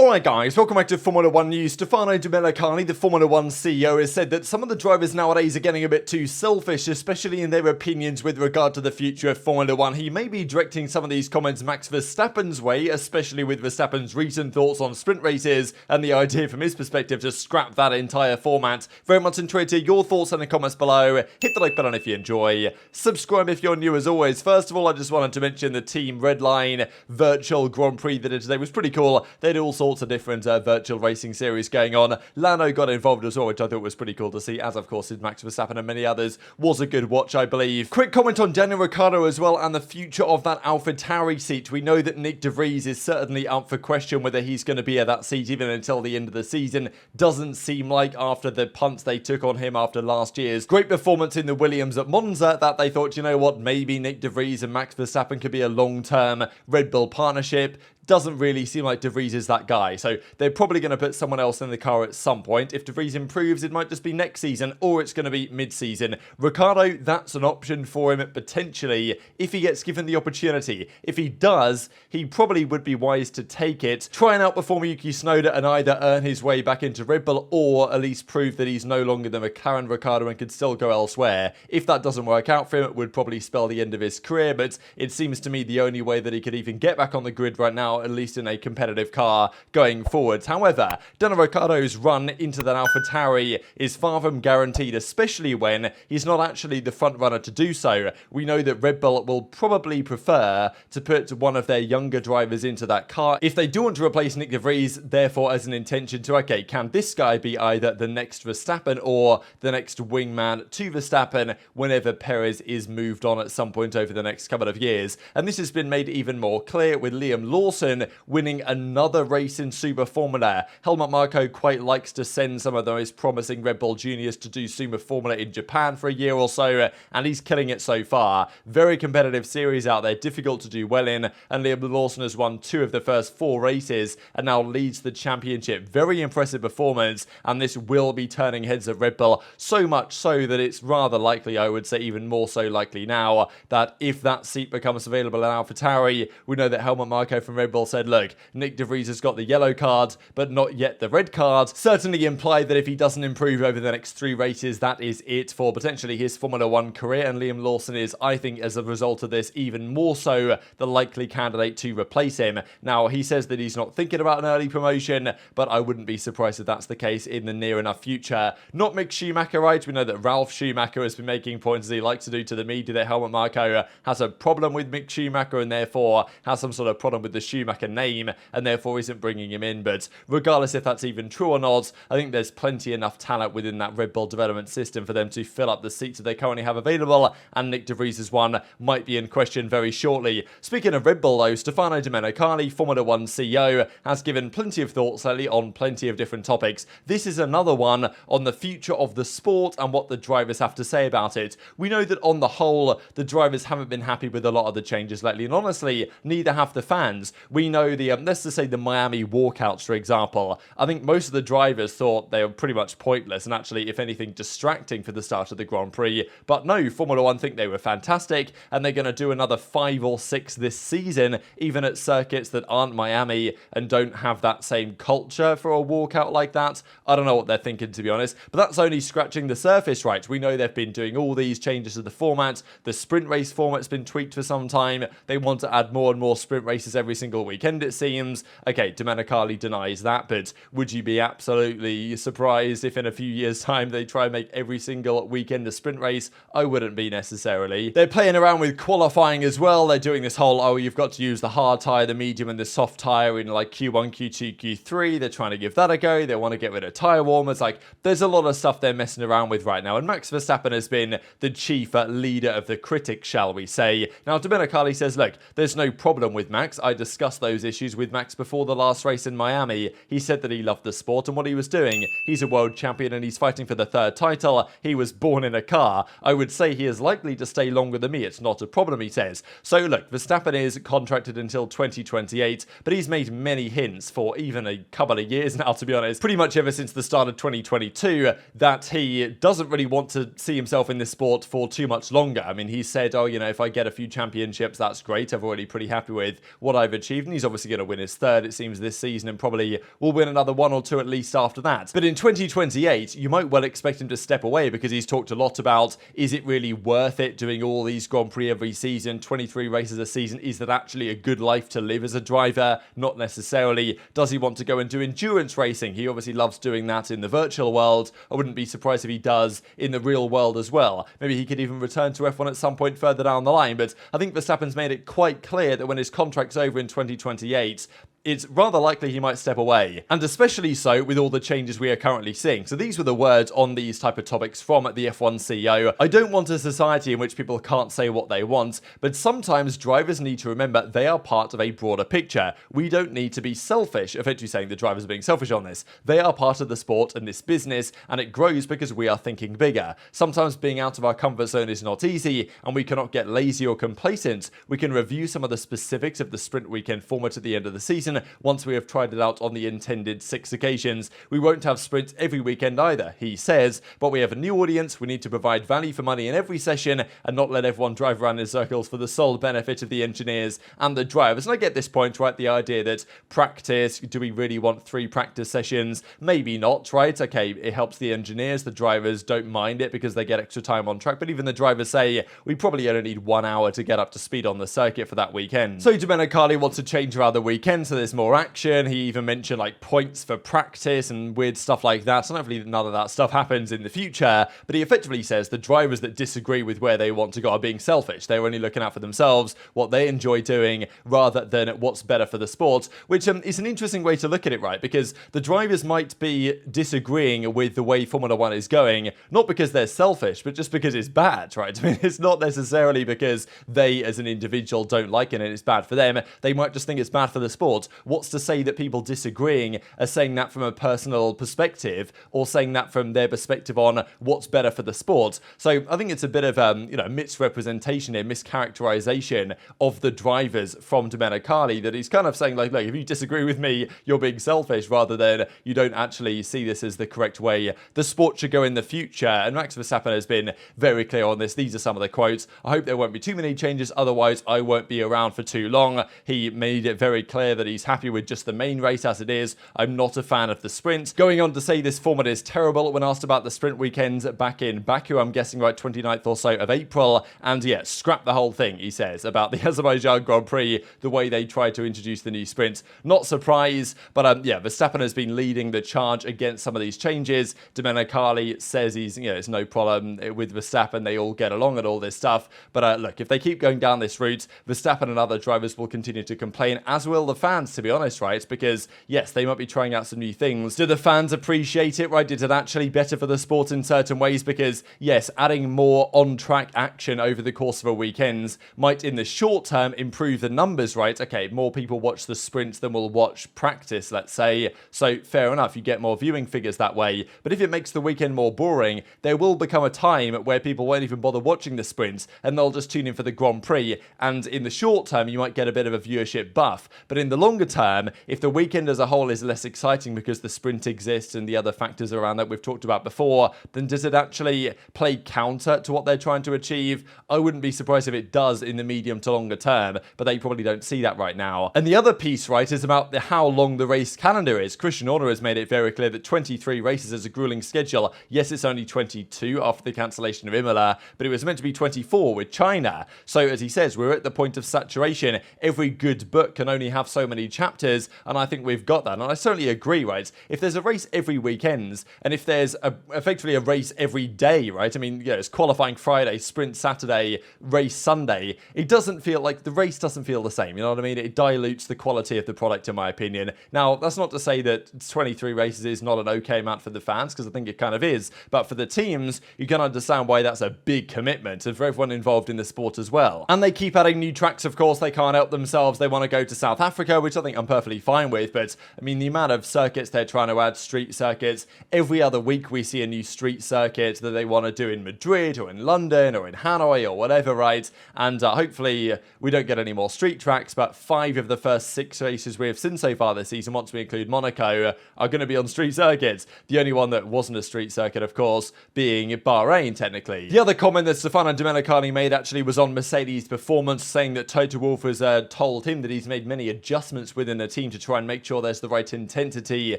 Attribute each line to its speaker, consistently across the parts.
Speaker 1: Alright guys, welcome back to Formula 1 News. Stefano Domenicali, the Formula 1 CEO, has said that some of the drivers nowadays are getting a bit too selfish, especially in their opinions with regard to the future of Formula 1. He may be directing some of these comments Max Verstappen's way, especially with Verstappen's recent thoughts on sprint races and the idea from his perspective to scrap that entire format. Very much enjoyed to hear your thoughts in the comments below. Hit the like button if you enjoy. Subscribe if you're new as always. First of all, I just wanted to mention the Team Redline virtual Grand Prix that did today was pretty cool. They did all sorts of different virtual racing series going on. Lando got involved as well, which I thought was pretty cool to see, as of course did Max Verstappen and many others. Was a good watch, I believe. Quick comment on Daniel Ricciardo as well and the future of that AlphaTauri seat. We know that Nick De Vries is certainly up for question whether he's going to be at that seat even until the end of the season. Doesn't seem like after the punts they took on him after last year's great performance in the Williams at Monza that they thought, you know what, maybe Nick De Vries and Max Verstappen could be a long-term Red Bull partnership. Doesn't really seem like De Vries is that guy, so they're probably going to put someone else in the car at some point. If De Vries improves, it might just be next season, or it's going to be mid-season. Ricciardo, that's an option for him potentially, if he gets given the opportunity. If he does, he probably would be wise to take it, try and outperform Yuki Tsunoda and either earn his way back into Red Bull, or at least prove that he's no longer the McLaren Ricciardo and could still go elsewhere. If that doesn't work out for him, it would probably spell the end of his career, but it seems to me the only way that he could even get back on the grid right now, at least in a competitive car going forwards. However, Daniel Ricciardo's run into that AlphaTauri is far from guaranteed, especially when he's not actually the front runner to do so. We know that Red Bull will probably prefer to put one of their younger drivers into that car if they do want to replace Nick De Vries, therefore as an intention to, okay, can this guy be either the next Verstappen or the next wingman to Verstappen whenever Perez is moved on at some point over the next couple of years. And this has been made even more clear with Liam Lawson winning another race in Super Formula. Helmut Marko quite likes to send some of those promising Red Bull juniors to do Super Formula in Japan for a year or so, and he's killing it so far. Very competitive series out there, difficult to do well in, and Liam Lawson has won 2 of the first 4 races and now leads the championship. Very impressive performance, and this will be turning heads at Red Bull, so much so that it's rather likely, I would say even more so likely now, that if that seat becomes available in AlphaTauri, we know that Helmut Marko from Red Bull said, look, Nick De Vries has got the yellow card, but not yet the red card. Certainly implied that if he doesn't improve over the next 3 races, that is it for potentially his Formula 1 career. And Liam Lawson is, I think, as a result of this, even more so the likely candidate to replace him. Now, he says that he's not thinking about an early promotion, but I wouldn't be surprised if that's the case in the near enough future. Not Mick Schumacher, right? We know that Ralf Schumacher has been making points, as he likes to do to the media, that Helmut Marko has a problem with Mick Schumacher and therefore has some sort of problem with the Schumacher name and therefore isn't bringing him in. But regardless if that's even true or not, I think there's plenty enough talent within that Red Bull development system for them to fill up the seats that they currently have available, and Nick De Vries' one might be in question very shortly. Speaking of Red Bull though, Stefano Domenicali, Formula 1 CEO, has given plenty of thoughts lately on plenty of different topics. This is another one on the future of the sport and what the drivers have to say about it. We know that on the whole, the drivers haven't been happy with a lot of the changes lately, and honestly, neither have the fans. We know the, let's just say the Miami walkouts, for example. I think most of the drivers thought they were pretty much pointless and actually, if anything, distracting for the start of the Grand Prix. But no, Formula 1 think they were fantastic, and they're going to do another 5 or 6 this season, even at circuits that aren't Miami and don't have that same culture for a walkout like that. I don't know what they're thinking, to be honest, but that's only scratching the surface, right? We know they've been doing all these changes to the format. The sprint race format's been tweaked for some time. They want to add more and more sprint races every single weekend, it seems. Okay, Domenicali denies that, but would you be absolutely surprised if in a few years' time they try and make every single weekend a sprint race? I wouldn't be necessarily. They're playing around with qualifying as well. They're doing this whole, oh, you've got to use the hard tyre, the medium and the soft tyre in like Q1, Q2, Q3. They're trying to give that a go. They want to get rid of tyre warmers. Like, there's a lot of stuff they're messing around with right now, and Max Verstappen has been the chief leader of the critics, shall we say. Now, Domenicali says, look, there's no problem with Max. I discussed those issues with Max before the last race in Miami. He said that he loved the sport and what he was doing. He's a world champion and he's fighting for the 3rd title. He was born in a car. I would say he is likely to stay longer than me. It's not a problem, he says. So look, Verstappen is contracted until 2028, but he's made many hints for even a couple of years now, to be honest, pretty much ever since the start of 2022, that he doesn't really want to see himself in this sport for too much longer. I mean, he said, oh, you know, if I get a few championships, that's great. I'm already pretty happy with what I've achieved. achieved, and he's obviously going to win his third, it seems, this season, and probably will win another one or two at least after that. But in 2028, you might well expect him to step away, because he's talked a lot about, is it really worth it doing all these Grand Prix every season, 23 races a season? Is that actually a good life to live as a driver? Not necessarily. Does he want to go and do endurance racing? He obviously loves doing that in the virtual world. I wouldn't be surprised if he does in the real world as well. Maybe he could even return to F1 at some point further down the line, but I think Verstappen's made it quite clear that when his contract's over in 2028, it's rather likely he might step away, and especially so with all the changes we are currently seeing. So these were the words on these type of topics from the F1 CEO. I don't want a society in which people can't say what they want, but sometimes drivers need to remember they are part of a broader picture. We don't need to be selfish, effectively saying the drivers are being selfish on this. They are part of the sport and this business, and it grows because we are thinking bigger. Sometimes being out of our comfort zone is not easy, and we cannot get lazy or complacent. We can review some of the specifics of the sprint weekend format at the end of the season once we have tried it out on the intended 6 occasions. We won't have sprints every weekend either, he says, but we have a new audience. We need to provide value for money in every session and not let everyone drive around in circles for the sole benefit of the engineers and the drivers. And I get this point, right? The idea that practice, do we really want 3 practice sessions? Maybe not, right? Okay, it helps the engineers. The drivers don't mind it because they get extra time on track, but even the drivers say we probably only need 1 hour to get up to speed on the circuit for that weekend. So Domenicali wants to change around the weekend so there's more action. He even mentioned like points for practice and weird stuff like that. And hopefully none of that stuff happens in the future. But he effectively says the drivers that disagree with where they want to go are being selfish. They're only looking out for themselves, what they enjoy doing, rather than what's better for the sport, which is an interesting way to look at it, right? Because the drivers might be disagreeing with the way Formula One is going, not because they're selfish, but just because it's bad, right? I mean, it's not necessarily because they as an individual don't like it and it's bad for them. They might just think it's bad for the sport. What's to say that people disagreeing are saying that from a personal perspective or saying that from their perspective on what's better for the sport? So I think it's a bit of misrepresentation here, mischaracterization of the drivers from Domenicali, that he's kind of saying like, look, if you disagree with me, you're being selfish, rather than you don't actually see this as the correct way the sport should go in the future. And Max Verstappen has been very clear on this. These are some of the quotes. I hope there won't be too many changes, otherwise I won't be around for too long. He made it very clear that he's happy with just the main race as it is. I'm not a fan of the sprint. Going on to say this format is terrible when asked about the sprint weekends back in Baku, I'm guessing right 29th or so of April, and yeah, scrap the whole thing, he says, about the Azerbaijan Grand Prix, the way they tried to introduce the new sprint. Not surprised, but Verstappen has been leading the charge against some of these changes. Domenicali says it's no problem with Verstappen, they all get along and all this stuff. But look, if they keep going down this route, Verstappen and other drivers will continue to complain, as will the fans, to be honest, right? Because yes, they might be trying out some new things. Do the fans appreciate it, right? Is it actually better for the sport in certain ways? Because yes, adding more on-track action over the course of a weekend might in the short term improve the numbers, right? Okay, more people watch the sprint than will watch practice, let's say. So fair enough, you get more viewing figures that way. But if it makes the weekend more boring, there will become a time where people won't even bother watching the sprint and they'll just tune in for the Grand Prix. And in the short term, you might get a bit of a viewership buff. But in the longer term, if the weekend as a whole is less exciting because the sprint exists and the other factors around that we've talked about before, then does it actually play counter to what they're trying to achieve? I wouldn't be surprised if it does in the medium to longer term, but they probably don't see that right now. And the other piece, right, is about how long the race calendar is. Christian Horner has made it very clear that 23 races is a grueling schedule. Yes, it's only 22 after the cancellation of Imola, but it was meant to be 24 with China. So as he says, we're at the point of saturation. Every good book can only have so many chapters, and I think we've got that. And I certainly agree, right? If there's a race every weekend, and if there's effectively a race every day, right? I mean, it's qualifying Friday, sprint Saturday, race Sunday. It doesn't feel like the race doesn't feel the same. You know what I mean? It dilutes the quality of the product, in my opinion. Now, that's not to say that 23 races is not an okay amount for the fans, because I think it kind of is. But for the teams, you can understand why that's a big commitment, and for everyone involved in the sport as well. And they keep adding new tracks, of course. They can't help themselves. They want to go to South Africa, which something I'm perfectly fine with, but I mean, the amount of circuits they're trying to add, street circuits, every other week we see a new street circuit that they want to do in Madrid or in London or in Hanoi or whatever, right? And hopefully we don't get any more street tracks, but 5 of the first 6 races we have seen so far this season, once we include Monaco, are going to be on street circuits. The only one that wasn't a street circuit, of course, being Bahrain, technically. The other comment that Stefano Domenicali made actually was on Mercedes' performance, saying that Toto Wolff has told him that he's made many adjustments within the team to try and make sure there's the right intensity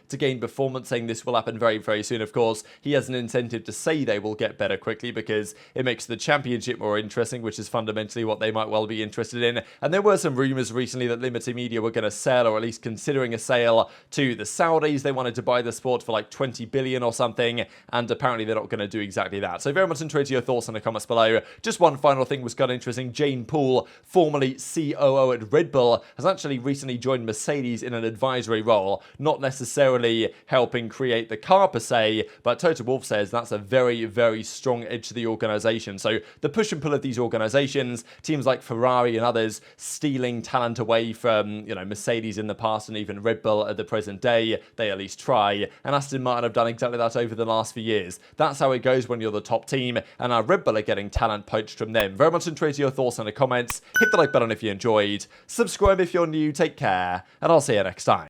Speaker 1: to gain performance, saying this will happen very, very soon. Of course, he has an incentive to say they will get better quickly because it makes the championship more interesting, which is fundamentally what they might well be interested in. And there were some rumours recently that Liberty Media were going to sell, or at least considering a sale, to the Saudis. They wanted to buy the sport for like 20 billion or something, and apparently they're not going to do exactly that. So very much interested your thoughts in the comments below. Just one final thing was kind of interesting. Jane Poole, formerly COO at Red Bull, has actually recently joined Mercedes in an advisory role, not necessarily helping create the car per se, but Toto Wolff says that's a very, very strong edge to the organisation. So the push and pull of these organisations, teams like Ferrari and others stealing talent away from, Mercedes in the past and even Red Bull at the present day, they at least try, and Aston Martin have done exactly that over the last few years. That's how it goes when you're the top team, and our Red Bull are getting talent poached from them. Very much interested your thoughts in the comments. Hit the like button if you enjoyed, subscribe if you're new, take care, and I'll see you next time.